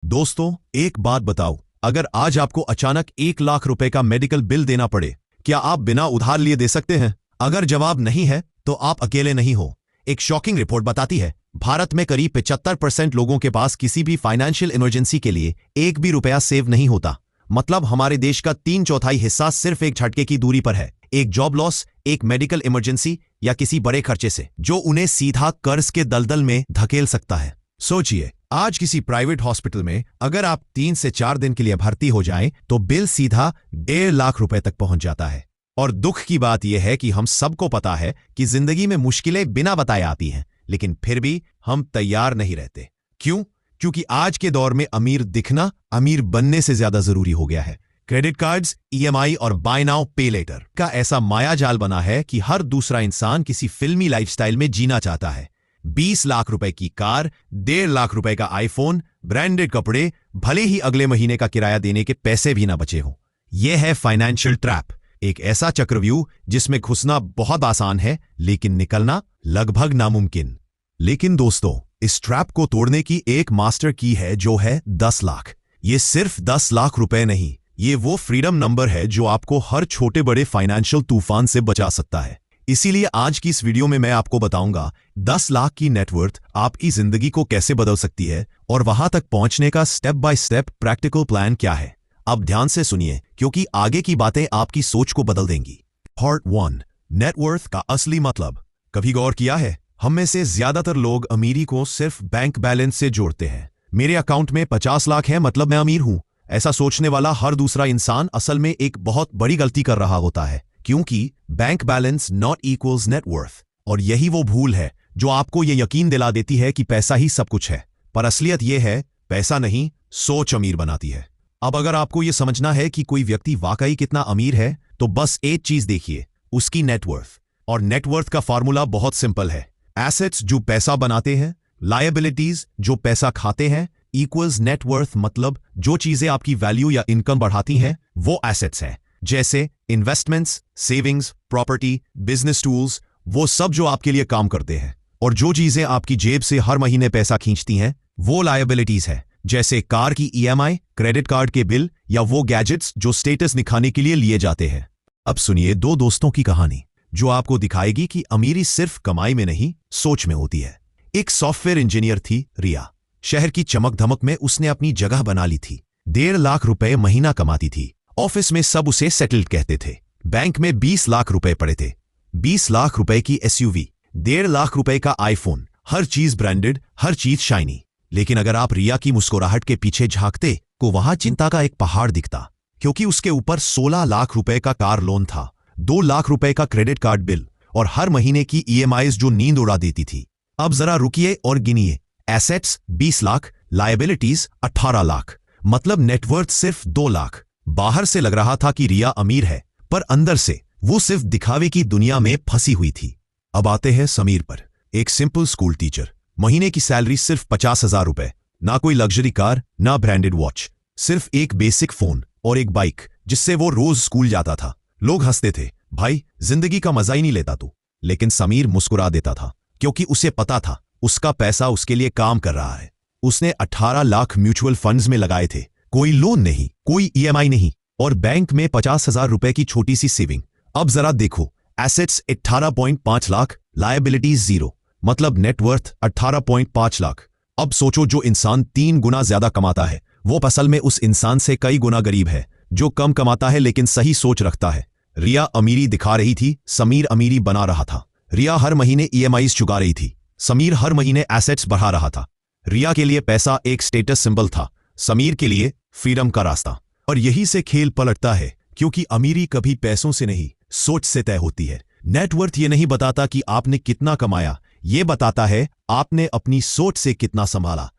दोस्तों, एक बात बताओ, अगर आज आपको अचानक 1 लाख रुपए का मेडिकल बिल देना पड़े, क्या आप बिना उधार लिए दे सकते हैं? अगर जवाब नहीं है, तो आप अकेले नहीं हो। एक शॉकिंग रिपोर्ट बताती है, भारत में करीब 75% लोगों के पास किसी भी फाइनेंशियल इमरजेंसी के लिए एक भी रुपया सेव नहीं होता। मतलब हमारे देश का 3/4 हिस्सा सिर्फ एक झटके की दूरी पर है, एक जॉब लॉस, एक मेडिकल इमरजेंसी या किसी बड़े खर्चे से, जो उन्हें सीधा कर्ज के दलदल में धकेल सकता है। सोचिए, आज किसी प्राइवेट हॉस्पिटल में अगर आप 3 से 4 दिन के लिए भर्ती हो जाएं, तो बिल सीधा 1.5 लाख रुपए तक पहुंच जाता है। और दुख की बात यह है कि हम सबको पता है कि जिंदगी में मुश्किलें बिना बताए आती हैं, लेकिन फिर भी हम तैयार नहीं रहते। क्यों? क्योंकि आज के दौर में अमीर दिखना अमीर बनने से ज्यादा जरूरी हो गया है। क्रेडिट कार्ड्स, EMI और बाय नाउ पे लेटर का ऐसा मायाजाल बना है कि हर दूसरा इंसान किसी फिल्मी लाइफस्टाइल में जीना चाहता है। 20 लाख रुपए की कार, 1.5 लाख रुपए का आईफोन, ब्रांडेड कपड़े, भले ही अगले महीने का किराया देने के पैसे भी ना बचे हों। यह है फाइनेंशियल ट्रैप, एक ऐसा चक्रव्यूह जिसमें घुसना बहुत आसान है, लेकिन निकलना लगभग नामुमकिन। लेकिन दोस्तों, इस ट्रैप को तोड़ने की एक मास्टर की है, जो है 10 लाख। ये सिर्फ 10 लाख रुपए नहीं, ये वो फ्रीडम नंबर है जो आपको हर छोटे बड़े फाइनेंशियल तूफान से बचा सकता है। इसीलिए आज की इस वीडियो में मैं आपको बताऊंगा 10 लाख की नेटवर्थ आपकी जिंदगी को कैसे बदल सकती है, और वहां तक पहुंचने का step by step practical plan क्या है। अब ध्यान से सुनिए, क्योंकि आगे की बातें आपकी सोच को बदल देंगी। पार्ट 1, नेटवर्थ का असली मतलब। कभी गौर किया है, हम में से ज्यादातर लोग अमीरी को सिर्फ बैंक बैलेंस से जोड़ते हैं। मेरे अकाउंट में 50 लाख है, मतलब मैं अमीर हूं। ऐसा सोचने वाला हर दूसरा इंसान असल में एक बहुत बड़ी गलती कर रहा होता है, क्योंकि bank balance not equals net worth. और यही वो भूल है जो आपको यह यकीन दिला देती है कि पैसा ही सब कुछ है। पर असलियत यह है, पैसा नहीं, सोच अमीर बनाती है। अब अगर आपको यह समझना है कि कोई व्यक्ति वाकई कितना अमीर है, तो बस एक चीज देखिए, उसकी नेटवर्थ। और नेटवर्थ का फॉर्मूला बहुत सिंपल है। एसेट्स जो पैसा बनाते हैं, लायबिलिटीज जो पैसा खाते हैं, इक्वल्स नेटवर्थ। मतलब जो चीजें आपकी वैल्यू या इनकम बढ़ाती हैं, वो एसेट्स हैं। जैसे investments, savings, property, business tools, वो सब जो आपके लिए काम करते हैं। और जो चीजें आपकी जेब से हर महीने पैसा खींचती हैं, वो लायबिलिटीज है। जैसे कार की EMI, क्रेडिट कार्ड के बिल, या वो गैजेट्स जो स्टेटस दिखाने के लिए लिए जाते हैं। अब सुनिए 2 दोस्तों की कहानी, जो आपको दिखाएगी कि अमीरी सिर्फ कमाई में नहीं, सोच में होती है। एक सॉफ्टवेयर इंजीनियर थी, रिया। शहर की चमक धमक में उसने अपनी जगह बना ली थी। 1.5 लाख रुपए महीना कमाती थी। ऑफिस में सब उसे सेटल्ड कहते थे। बैंक में 20 लाख रुपए पड़े थे। 20 लाख रुपए की SUV, 1.5 लाख रुपए का आईफोन, हर चीज ब्रांडेड, हर चीज शाइनी। लेकिन अगर आप रिया की मुस्कुराहट के पीछे झांकते, तो वहां चिंता का एक पहाड़ दिखता, क्योंकि उसके ऊपर 16 लाख रुपए का कार लोन था, 2 लाख रुपए का क्रेडिट कार्ड बिल, और हर महीने की EMIs जो नींद उड़ा देती थी। अब जरा रुकिए और गिनिए। एसेट्स 20 लाख, लायबिलिटीज 18 लाख, मतलब नेटवर्थ सिर्फ 2 लाख। बाहर से लग रहा था कि रिया अमीर है, पर अंदर से वो सिर्फ दिखावे की दुनिया में फंसी हुई थी। अब आते हैं समीर पर, एक सिंपल स्कूल टीचर। महीने की सैलरी सिर्फ 50,000 रुपए, ना कोई लग्जरी कार, ना ब्रांडेड वॉच, सिर्फ एक बेसिक फोन और एक बाइक, जिससे वो रोज स्कूल जाता था। लोग हंसते थे, भाई जिंदगी का मजा ही नहीं लेता तू। लेकिन समीर मुस्कुरा देता था, क्योंकि उसे पता था उसका पैसा उसके लिए काम कर रहा है। उसने 18 लाख म्यूचुअल फंड्स में लगाए थे, कोई लोन नहीं, कोई EMI नहीं, और बैंक में 50,000 रुपए की छोटी सी सेविंग। अब जरा देखो, एसेट्स 18.5 लाख, लायबिलिटीज 0, मतलब नेटवर्थ 18.5 लाख। अब सोचो, जो इंसान 3 गुना ज्यादा कमाता है, वो असल में उस इंसान से कई गुना गरीब है, जो कम कमाता है लेकिन सही सोच रखता है। रिया अमीरी दिखा रही थी, समीर अमीरी बना रहा था। रिया हर महीने EMIs चुका रही थी, समीर हर महीने एसेट्स बढ़ा रहा था। रिया के लिए पैसा एक स्टेटस सिंबल था, समीर के लिए फ्रीडम का रास्ता। और यही से खेल पलटता है, क्योंकि अमीरी कभी पैसों से नहीं, सोच से तय होती है। नेटवर्थ ये नहीं बताता कि आपने कितना कमाया, ये बताता है आपने अपनी सोच से कितना संभाला।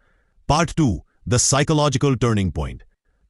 Part 2, the psychological turning point.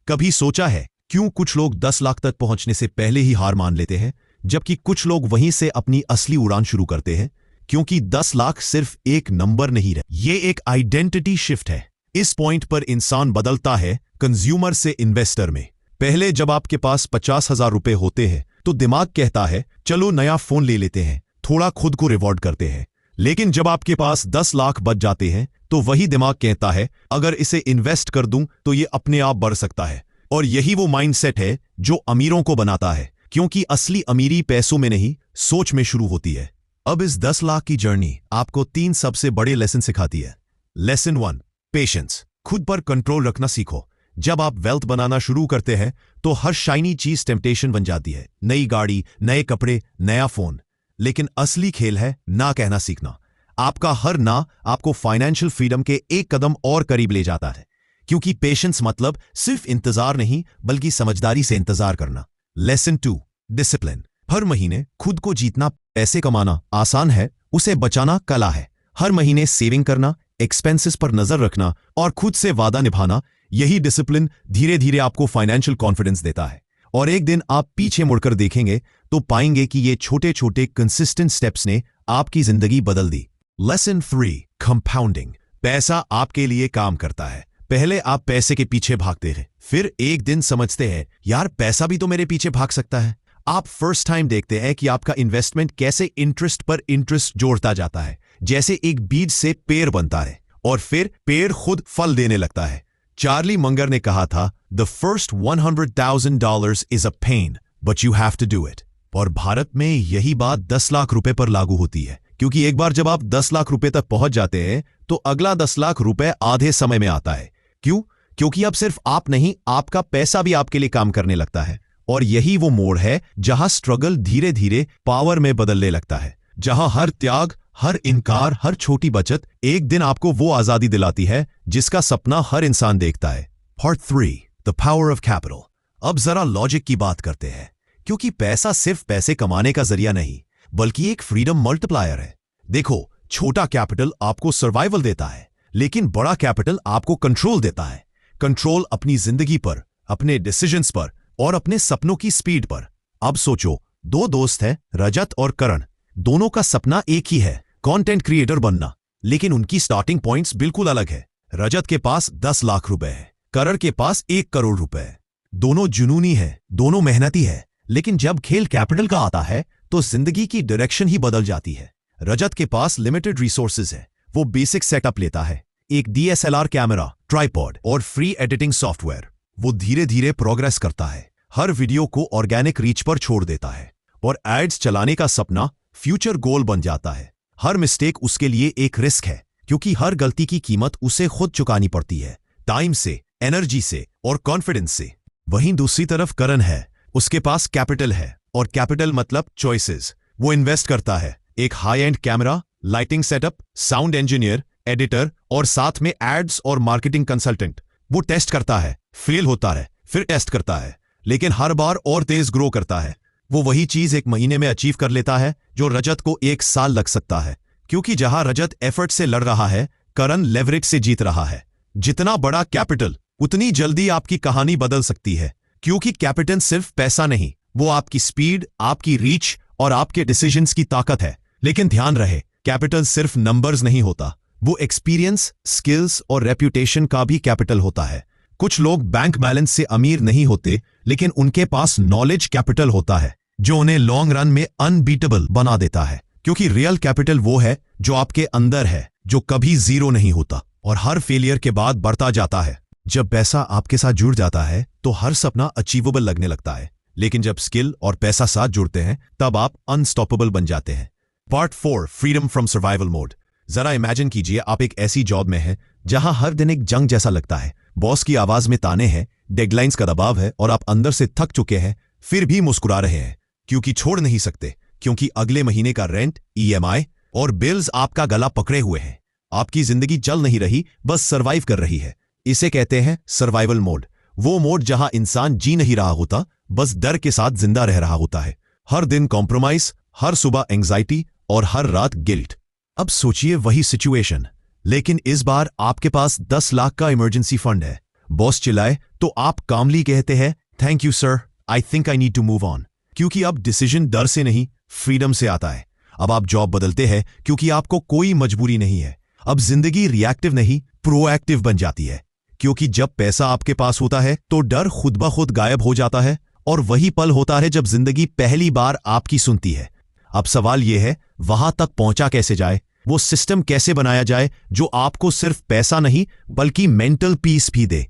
कभी सोचा है क्यों कुछ लोग 10 लाख तक पहुंचने से पहले ही हार मान लेते हैं, जबकि कुछ लोग वहीं से अपनी असली उड़ान शुरू करते हैं? क्योंकि 10 लाख सिर्फ एक नंबर नहीं रहे, ये एक आइडेंटिटी शिफ्ट है। इस पॉइंट पर इंसान बदलता है कंज्यूमर से इन्वेस्टर में। पहले जब आपके पास 50,000 रुपए होते हैं, तो दिमाग कहता है चलो नया फोन ले लेते हैं, थोड़ा खुद को रिवॉर्ड करते हैं। लेकिन जब आपके पास 10 लाख बच जाते हैं, तो वही दिमाग कहता है अगर इसे इन्वेस्ट कर दूं तो ये अपने आप बढ़ सकता है। और यही वो माइंडसेट है जो अमीरों को बनाता है, क्योंकि असली अमीरी पैसों में नहीं, सोच में शुरू होती है। अब इस 10 लाख की जर्नी आपको 3 सबसे बड़े लेसन सिखाती है। Lesson 1, patience. खुद पर कंट्रोल रखना सीखो। जब आप वेल्थ बनाना शुरू करते हैं तो हर शाइनी चीज टेम्पटेशन बन जाती है, नई गाड़ी, नए कपड़े, नया फोन। लेकिन असली खेल है ना कहना सीखना। आपका हर ना आपको फाइनेंशियल फ्रीडम के एक कदम और करीब ले जाता है, क्योंकि पेशेंस मतलब सिर्फ इंतजार नहीं बल्कि समझदारी से इंतजार करना। Lesson 2, discipline. हर महीने खुद को जीतना। पैसे कमाना आसान है, उसे बचाना कला है। हर महीने सेविंग करना, एक्सपेंसेस पर नजर रखना और खुद से वादा निभाना, यही डिसिप्लिन धीरे धीरे आपको फाइनेंशियल कॉन्फिडेंस देता है। और एक दिन आप पीछे मुड़कर देखेंगे तो पाएंगे कि ये छोटे छोटे कंसिस्टेंट स्टेप्स ने आपकी जिंदगी बदल दी। Lesson 3, compounding. पैसा आपके लिए काम करता है। पहले आप पैसे के पीछे भागते हैं, फिर एक दिन समझते हैं यार पैसा भी तो मेरे पीछे भाग सकता है। आप फर्स्ट टाइम देखते हैं कि आपका इन्वेस्टमेंट कैसे इंटरेस्ट पर इंटरेस्ट जोड़ता जाता है, जैसे एक बीज से पेड़ बनता है और फिर पेड़ खुद फल देने लगता है। चार्ली मंगर ने कहा था, the first $100,000 is a pain but you have to do it. और भारत में यही बात 10 लाख रुपए पर लागू होती है, क्योंकि एक बार जब आप 10 लाख रुपए तक पहुंच जाते हैं तो अगला 10 लाख रुपए आधे समय में आता है। क्यों? क्योंकि अब सिर्फ आप नहीं, आपका पैसा भी आपके लिए काम करने लगता है। और यही वो मोड़ है जहां स्ट्रगल धीरे धीरे पावर में बदलने लगता है, जहां हर त्याग, हर इनकार, हर छोटी बचत एक दिन आपको वो आजादी दिलाती है जिसका सपना हर इंसान देखता है। Part 3, the power of capital. अब जरा लॉजिक की बात करते हैं, क्योंकि पैसा सिर्फ पैसे कमाने का जरिया नहीं बल्कि एक फ्रीडम मल्टीप्लायर है। देखो, छोटा कैपिटल आपको सर्वाइवल देता है, लेकिन बड़ा कैपिटल आपको कंट्रोल देता है। कंट्रोल अपनी जिंदगी पर, अपने डिसीजंस पर और अपने सपनों की स्पीड पर। अब सोचो, 2 दोस्त हैं, रजत और करण। दोनों का सपना एक ही है, कंटेंट क्रिएटर बनना, लेकिन उनकी स्टार्टिंग पॉइंट्स बिल्कुल अलग है। रजत के पास 10 लाख रुपए है, करण के पास 1 करोड़ रुपए है। दोनों जुनूनी है, दोनों मेहनती है, लेकिन जब खेल कैपिटल का आता है तो जिंदगी की डायरेक्शन ही बदल जाती है। रजत के पास लिमिटेड रिसोर्सेज है, वो बेसिक सेटअप लेता है, एक DSLR कैमरा, ट्राइपॉड और फ्री एडिटिंग सॉफ्टवेयर। वो धीरे धीरे प्रोग्रेस करता है, हर वीडियो को ऑर्गेनिक रीच पर छोड़ देता है और एड्स चलाने का सपना फ्यूचर गोल बन जाता है। हर मिस्टेक उसके लिए एक रिस्क है, क्योंकि हर गलती की कीमत उसे खुद चुकानी पड़ती है, टाइम से, एनर्जी से और कॉन्फिडेंस से। वहीं दूसरी तरफ करण है, उसके पास कैपिटल है, और कैपिटल मतलब चॉइसेस। वो इन्वेस्ट करता है, एक high and camera, lighting setup, sound engineer, editor और साथ में एड्स और मार्केटिंग कंसल्टेंट। वो टेस्ट करता है, फेल होता है, फिर टेस्ट करता है, लेकिन हर बार और तेज ग्रो करता है। वो वही चीज 1 महीने में अचीव कर लेता है जो रजत को 1 साल लग सकता है, क्योंकि जहां रजत एफर्ट से लड़ रहा है, करण लेवरेज से जीत रहा है। जितना बड़ा कैपिटल, उतनी जल्दी आपकी कहानी बदल सकती है, क्योंकि कैपिटल सिर्फ पैसा नहीं, वो आपकी स्पीड, आपकी रीच और आपके डिसीजंस की ताकत है। लेकिन ध्यान रहे, कैपिटल सिर्फ नंबर्स नहीं होता, वो एक्सपीरियंस, स्किल्स और रेप्यूटेशन का भी कैपिटल होता है। कुछ लोग बैंक बैलेंस से अमीर नहीं होते, लेकिन उनके पास नॉलेज कैपिटल होता है जो उन्हें लॉन्ग रन में अनबीटेबल बना देता है, क्योंकि रियल कैपिटल वो है जो आपके अंदर है, जो कभी जीरो नहीं होता और हर फेलियर के बाद बढ़ता जाता है। जब पैसा आपके साथ जुड़ जाता है तो हर सपना अचीवेबल लगने लगता है, लेकिन जब स्किल और पैसा साथ जुड़ते हैं तब आप अनस्टॉपेबल बन जाते हैं। Part 4, freedom from survival mode. जरा इमेजिन कीजिए, आप एक ऐसी जॉब में हैं जहां हर दिन एक जंग जैसा लगता है। बॉस की आवाज में ताने हैं, डेडलाइंस का दबाव है और आप अंदर से थक चुके हैं, फिर भी मुस्कुरा रहे हैं, क्योंकि छोड़ नहीं सकते, क्योंकि अगले महीने का रेंट, EMI और बिल्स आपका गला पकड़े हुए हैं। आपकी जिंदगी चल नहीं रही, बस सर्वाइव कर रही है। इसे कहते हैं सर्वाइवल मोड। वो मोड जहां इंसान जी नहीं रहा होता, बस डर के साथ जिंदा रह रहा होता है। हर दिन कॉम्प्रोमाइज, हर सुबह एंग्जाइटी और हर रात गिल्ट। अब सोचिए वही सिचुएशन, लेकिन इस बार आपके पास 10 लाख का इमरजेंसी फंड है। बॉस चिल्लाए तो आप कामली कहते हैं, thank you sir, I think I need to move on, क्योंकि अब डिसीजन डर से नहीं, फ्रीडम से आता है। अब आप जॉब बदलते हैं क्योंकि आपको कोई मजबूरी नहीं है। अब जिंदगी रिएक्टिव नहीं, प्रोएक्टिव बन जाती है, क्योंकि जब पैसा आपके पास होता है तो डर खुद ब खुद गायब हो जाता है, और वही पल होता है जब जिंदगी पहली बार आपकी सुनती है। अब सवाल यह है, वहां तक पहुंचा कैसे जाए? वो सिस्टम कैसे बनाया जाए जो आपको सिर्फ पैसा नहीं बल्कि मेंटल पीस भी दे।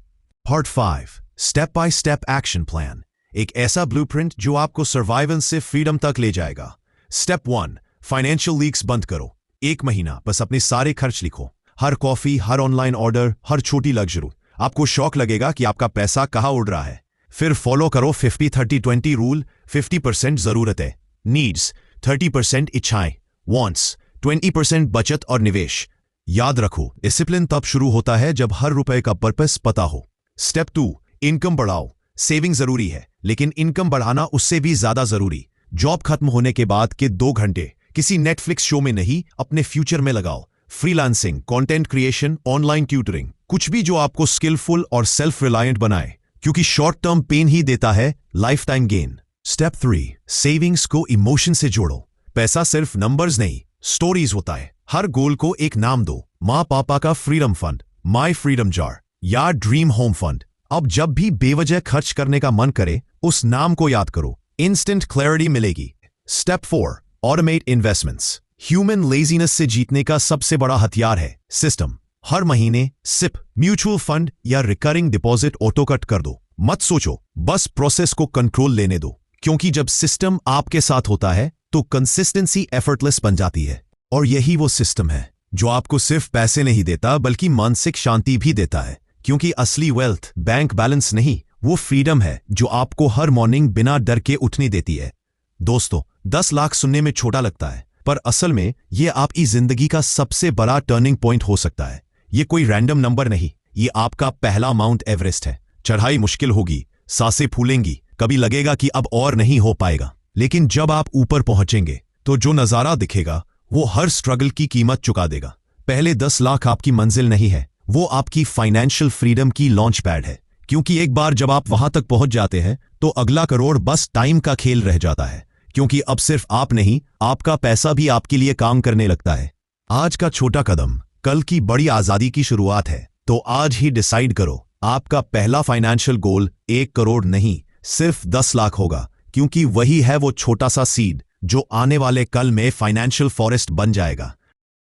Part 5 step by step action plan, एक ऐसा ब्लूप्रिंट जो आपको सर्वाइवल से फ्रीडम तक ले जाएगा। स्टेप 1 फाइनेंशियल लीक्स बंद करो। 1 महीना बस अपने सारे खर्च लिखो, हर कॉफी, हर ऑनलाइन ऑर्डर, हर छोटी लग्जरी। आपको शौक लगेगा कि आपका पैसा कहाँ उड़ रहा है। फिर फॉलो करो 50-30-20 रूल। 50% जरूरतें नीड्स, 30% इच्छाएं वांट्स, 20% बचत और निवेश। याद रखो डिसिप्लिन तब शुरू होता है जब हर रुपए का पर्पस पता हो। स्टेप 2 इनकम बढ़ाओ। सेविंग जरूरी है लेकिन इनकम बढ़ाना उससे भी ज्यादा जरूरी। जॉब खत्म होने के बाद के 2 घंटे किसी नेटफ्लिक्स शो में नहीं, अपने फ्यूचर में लगाओ। Freelancing, content creation, online tutoring, कुछ भी जो आपको स्किलफुल और सेल्फ रिलायंट बनाए, क्योंकि शॉर्ट टर्म पेन ही देता है life time gain. Step 3 savings को इमोशन से जोड़ो। पैसा सिर्फ नंबर्स नहीं, स्टोरीज होता है। हर गोल को एक नाम दो, माँ पापा का freedom fund, my freedom jar या ड्रीम होम फंड। अब जब भी बेवजह खर्च करने का मन करे उस नाम को याद करो, इंस्टेंट क्लैरिटी मिलेगी। Step 4 automate investments, human laziness से जीतने का सबसे बड़ा हथियार है सिस्टम। हर महीने सिप, म्यूचुअल फंड या रिकरिंग डिपॉजिट ऑटो कट कर दो। मत सोचो, बस प्रोसेस को कंट्रोल लेने दो, क्योंकि जब सिस्टम आपके साथ होता है तो कंसिस्टेंसी एफर्टलेस बन जाती है। और यही वो सिस्टम है जो आपको सिर्फ पैसे नहीं देता बल्कि मानसिक शांति भी देता है, क्योंकि असली वेल्थ बैंक बैलेंस नहीं, वो फ्रीडम है जो आपको हर मॉर्निंग बिना डर के उठने देती है। दोस्तों, 10 लाख सुनने में छोटा लगता है, पर असल में ये आपकी जिंदगी का सबसे बड़ा टर्निंग पॉइंट हो सकता है। ये कोई रैंडम नंबर नहीं, ये आपका पहला माउंट एवरेस्ट है। चढ़ाई मुश्किल होगी, सांसें फूलेंगी, कभी लगेगा कि अब और नहीं हो पाएगा, लेकिन जब आप ऊपर पहुंचेंगे तो जो नजारा दिखेगा वो हर स्ट्रगल की कीमत चुका देगा। पहले 10 लाख आपकी मंजिल नहीं है, वो आपकी फाइनेंशियल फ्रीडम की लॉन्च पैड है, क्योंकि एक बार जब आप वहां तक पहुंच जाते हैं तो अगला करोड़ बस टाइम का खेल रह जाता है, क्योंकि अब सिर्फ आप नहीं, आपका पैसा भी आपके लिए काम करने लगता है। आज का छोटा कदम कल की बड़ी आजादी की शुरुआत है, तो आज ही डिसाइड करो आपका पहला फाइनेंशियल गोल 1 करोड़ नहीं, सिर्फ 10 लाख होगा, क्योंकि वही है वो छोटा सा सीड जो आने वाले कल में फाइनेंशियल फॉरेस्ट बन जाएगा।